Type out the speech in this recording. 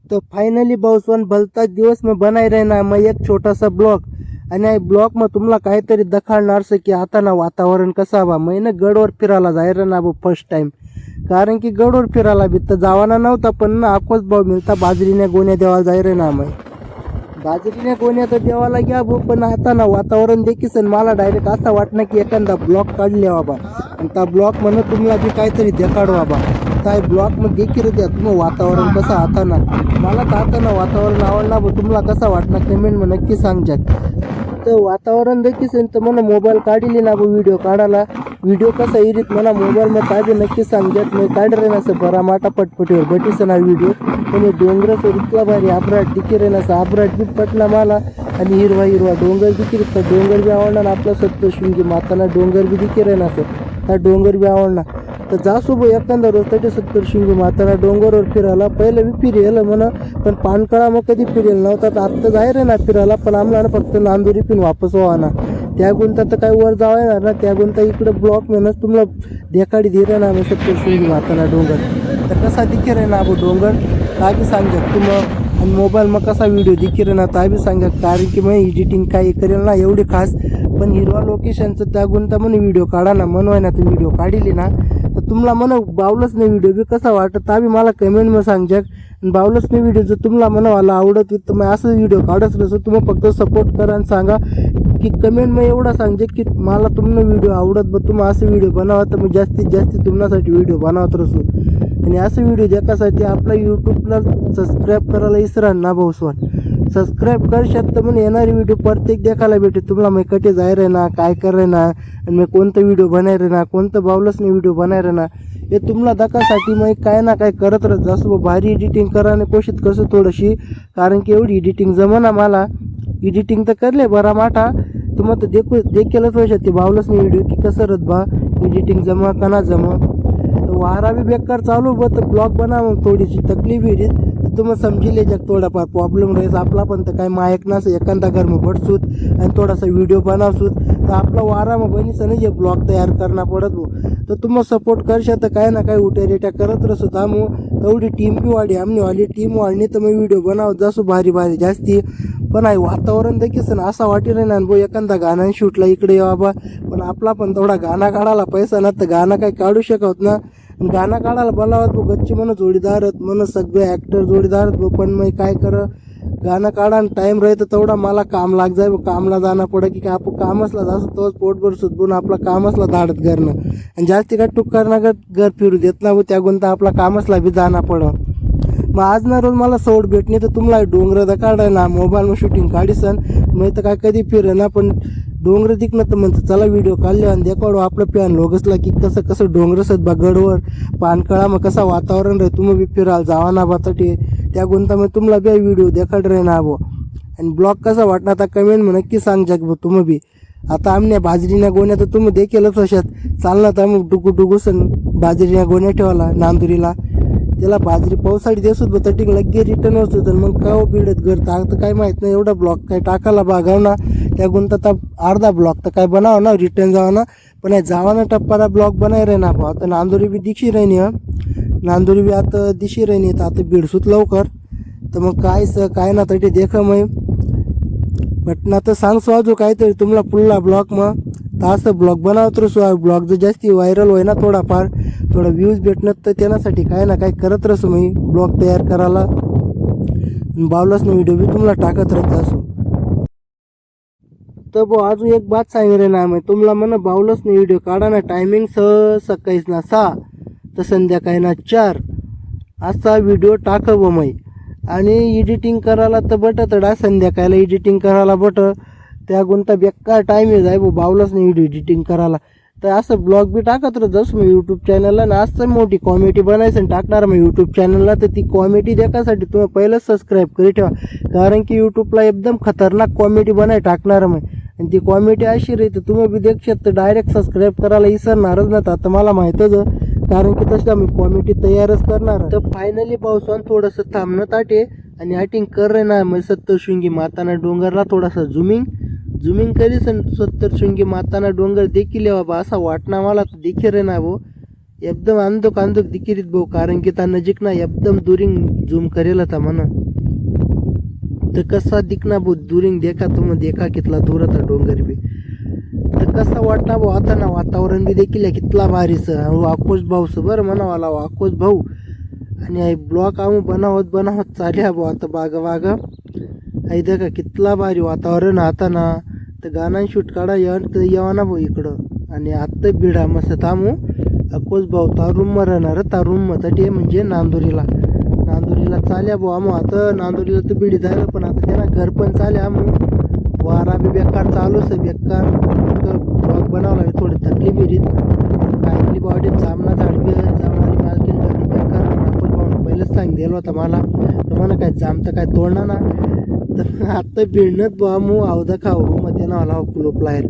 तो फाइनली भाऊसवान भलताच दिवस में बनाई रहे ना मैं एक छोटासा ब्लॉग आणि ब्लॉग में तुम्हाला काहीतरी दखाडणार से की आता ना वातावरण कसा हवा मैं ना गडवर फिरायला जायला ना फर्स्ट टाइम कारण की गडवर फिरायला बी तर जावाना नव्हता पण ना आकोच भाऊ मिळता बाजरीने गोण्या देवाला जायला ना मैं बाजरीने गोण्या तर देवाला घ्या भाऊ पण आता ना वातावरण देखील मला डायरेक्ट असा वाटणं की एखादा ब्लॉग काढले बाबा आणि त्या ब्लॉग म्हणून तुम्हाला बी काहीतरी देखाड बाबा काय ब्लॉग मध्ये देखील द्या तुम्ही वातावरण कसं आता ना मला तर आता ना वातावरण आवडणार भाऊ तुम्हाला कसा वाटणार कमेंट मध्ये नक्की सांगजात तर वातावरण देखील तर मला मोबाईल काढली ना भाऊ व्हिडिओ काढायला व्हिडिओ कसा येईल मला मोबाईल मध्ये काय नक्की सांगजात मी काढ रे ना बरा माटा पटपटीवर बटीस ना व्हिडिओ पण डोंगर इतका भारी आबराट दिकी रे ना आबराट बी पटला मला आणि हिरवा हिरवा डोंगर दिकी डोंगर बी आवडणार आपला सप्तशृंगी माताना डोंगर बी दिकी रे ना हा डोंगर बी आवडणार तर जासो एखादा रोज तरी सप्तशृंगी माताना डोंगरवर फिरायला पहिलं बी फिरेल म्हणा पण पानकळा मग कधी फिरेल नव्हता तर आत्ता जाय रे ना फिरायला पण आम्हाला फक्त नांदुरी पिन वापस व्हा ना त्या गुंता तर काही वर जावा येणार ना त्या गुंता इकडं ब्लॉक मेहनत तुम्हाला देखाडी दे रे ना मग सप्तशृंगी माताना डोंगर तर कसा दिखे रे ना डोंगर काय बी सांगा तुम्हाला आणि मोबाईल मग कसा व्हिडिओ दिखे रे ना काय बी सांगा कारण की मग एडिटिंग काही करेल ना एवढी खास पण हिरवा लोकेशनचं त्या गुंता म्हणे व्हिडिओ काढा ना म्हणवाय ना तुम्ही व्हिडिओ काढली ना तर तुम्हाला म्हणा बावलंच नाही व्हिडिओ बी कसा वाटत बी मला कमेंटमध्ये सांगजाक आणि बावलंच नाही व्हिडिओ जर तुम्हाला म्हणा मला आवडत तर मग असं व्हिडिओ काढत नसं तुम्ही फक्त सपोर्ट करा आणि सांगा की कमेंटमध्ये एवढा सांगजे की मला तुम्हाला व्हिडिओ आवडत बघ तुम्ही असं व्हिडिओ बनावा तर मग जास्तीत जास्त तुमच्यासाठी व्हिडिओ बनवत असू आणि असं व्हिडिओ ज्याच्यासाठी आपला यूट्यूबला सबस्क्राईब करायला विसरा ना भाऊसवान सबस्क्राईब कर शकतं म्हणून येणारी व्हिडिओ प्रत्येक देखायला भेटे तुम्हाला मी कटे जाय रे ना काय कर रे ना आणि मी कोणतं व्हिडिओ बनाय रे ना कोणतं बावलंच नाही व्हिडिओ बनाय रे ना हे तुम्हाला दाखवासाठी मग काय ना काय करत राहत जसं भारी एडिटिंग कराने कोशिश कसं थोडीशी कारण की एवढी एडिटिंग जमना मला एडिटिंग तर करले बरा माठा तुम्हाला तर देखीलच होऊ शकते बावलंच नाही व्हिडिओ की कसं रत बा एडिटिंग जमा का ना जमा तर वारा बी बेकार चालू बघ तर ब्लॉग बना मग थोडीशी तकलीफ येईल तुम्ही समजिले जग थोडाफार प्रॉब्लेम राहील आपला पण तर काय मायक नसं एखादा घर मग बटसूत आणि थोडासा व्हिडिओ बनावसूत तर आपला वारा मग बनीचं नाही जे ब्लॉग तयार करणं पडत हो तर तुम्ही सपोर्ट करशा तर काय ना काय उट्या रेट्या करत रसू थांबू तेवढी टीम बी वाढी आमनी वाली टीम वाढणी तर मग व्हिडिओ बनाव जसू भारी भारी जास्ती पण आहे वातावरण देखील ना असा वाटी नाही ना भाऊ एखादा गाणं शूटला इकडे या बाबा पण आपला पण थोडा गाणं काढायला पैसा ना तर गाणं काही काढू शकत ना गाणं काढायला बोलावत भाऊ गच्ची म्हणून जोडीदारत म्हणून सगळे ॲक्टर जोडीदारत भाऊ पण मग काय कर गाणं काढा टाईम राहतं तेवढा मला काम लाग जाय कामला जाणं पडं की आपण कामचला जास्त तोच पोटभर सुधबून आपला कामचला धाडत घरनं आणि जास्ती काय टूक करणं घर फिरू देत ना त्या गुंता आपला कामचला बी जाणं पडं मग आज ना रोज मला सवड भेटणे तर तुम्हाला डोंगर काढाय ना मोबाईलवर शूटिंग काढीसन मग तर काय कधी फिर ना पण डोंगर दिखणं तर म्हणतं चला व्हिडिओ काढले आणि देखाडू आपलं प्लॅन लोगसला की कसं कसं डोंगर सत बा गडवर पानकळा मग कसा वातावरण रे तुम्ही बी फिराल जावा ना बातटे त्या गुंतामध्ये तुम्हाला बी व्हिडिओ देखाड रे ना बो आणि ब्लॉग कसा वाटणार आता कमेंट मग नक्की सांगजाक बो तुम्ही बी आता आमने बाजरीच्या गोण्या तर तुम्ही देखीलच अशात चालणार तर मग डुगू सण बाजरीच्या गोण्या ठेवाला नांदुरीला त्याला बाजरी पावसाळी देसूच बघ तटिंग लगे रिटर्न होतो तर मग काय बिडत घर तर काय माहीत नाही एवढा ब्लॉक काय टाकायला बागाव ना त्या गुंता अर्धा ब्लॉक तर काय बनाव ना रिटर्न जावा ना पण जावा ना टप्पाला ब्लॉक बनाय रे ना भाऊ आता नांदुरी बी दिशी राहिनी नांदुरी बी आता दिशी राहिनी तर आता बिडसूत लवकर तर मग काय ना तरी देख मग बटना तर सांग वाजू काहीतरी तुम्हाला पुढला ब्लॉग मग तर असं ब्लॉग बनावत रसू ब्लॉग जर जास्ती व्हायरल होय ना थोडाफार थोडा व्ह्यूज भेटणं तर त्यासाठी काय ना काय करत रसू मी ब्लॉग तयार करायला बावलाच ना व्हिडिओ बी तुम्हाला टाकत राहत असू तर भाऊ अजून एक बात सांगितलं ना मग तुम्हाला म्हणा बावलंच नाही व्हिडिओ काढा ना टायमिंग सकाळीच ना 6 तर संध्याकाळी ना 4 असा व्हिडिओ टाकव मग आणि एडिटिंग करायला तर बट तडा संध्याकाळला एडिटिंग करायला बट त्या गुंता बेकार टाईम आहे जाय भाऊ बावलंच नाही व्हिडिओ एडिटिंग करायला तर असं ब्लॉग बी टाकत राहत जसं मी यूट्यूब चॅनलला ना असं मोठी कॉमेडी बनायचं आणि टाकणार मग यूट्यूब चॅनलला तर ती कॉमेडी देखासाठी तुम्ही पहिलंच सबस्क्राईब करी ठेवा कारण की यूट्यूबला एकदम खतरनाक कॉमेडी बनाय टाकणार मग आणि ती कॉमेडी अशी राहते तुम्ही बी देखशात तर डायरेक्ट सबस्क्राईब करायला विसरणारच ना आता मला माहीतच कारण की तसं आम्ही कॉमेडी तयारच करणार तर फायनली पावसानं थोडंसं थांबणं ताटे आणि ॲटिंग कर रे ना मग सप्तशृंगी माताना डोंगरला थोडासा झुमिंग करीस आणि सप्तशृंगी माताना डोंगर देखील बाबा असा वाटणार मला तर देखील रे ना भाऊ एकदम अंधोक अंधोक दिकिरीत भाऊ, कारण की त्या नजीक ना एकदम दुरिंग झूम करेल होता म्हणा. तर कसा दिखना भाऊ दुरिंग देखा तुम देखा कितला दूर होता डोंगर बी. तर कसा वाटना भाऊ आता ना वातावरण बी देखील आहे कितला भारीच वाकोच भाऊच बरं म्हणावाला वाकोच भाऊ. आणि ब्लॉक आम्ही बनावत चालल्या भाऊ आता बागा बागा. आई देखा कितला भारी वातावरण आता ना. तर गाणं शूट काढा यावा ना भाऊ इकडं. आणि आत्ता बिडा मस्त थांबू अकोच भाऊ ता रूम राहणार ता रूम ते म्हणजे नांदुरीला चाल्या भाऊ आम्ही आता नांदुरीला तर बिडी झालं पण आता त्यांना घर पण चाले आम्ही वारा बी बेकार चालूच बेकार. तर ब्लॉग बनवला थोडी तकलीफ येईल काहीतरी बॉडी जामना झाडबी जामणारी मालकीन बेकार अकोच भाऊ पहिलेच सांग दिलं होता मला. तर मला काय जामतं काय तोडणार ना. तर आत्ता बिडणंच भाऊ आम्ही अवधा खाऊ मग त्यांना आला कुलोप लायर.